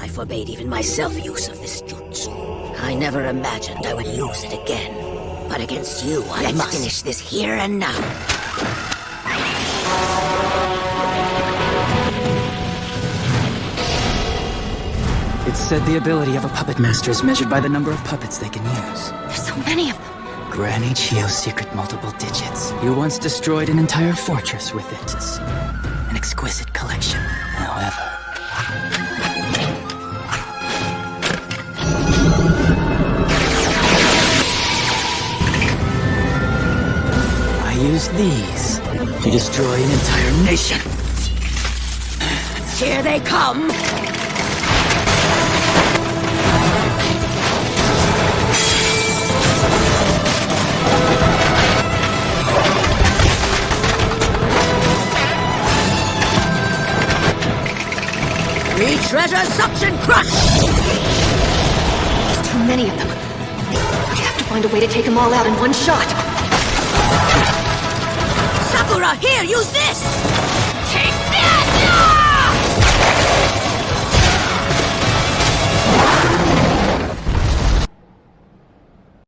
I forbade even myself use of this jutsu. I never imagined I would use it again. But against you, I must finish this here and now. It's said the ability of a puppet master is measured by the number of puppets they can use. There's so many of them. Granny Chio's secret multiple digits. You once destroyed an entire fortress with it. An exquisite collection, however. I use these to destroy an entire nation. Here they come! Treasure suction crush! There's too many of them. I have to find a way to take them all out in one shot. Sakura, here, use this!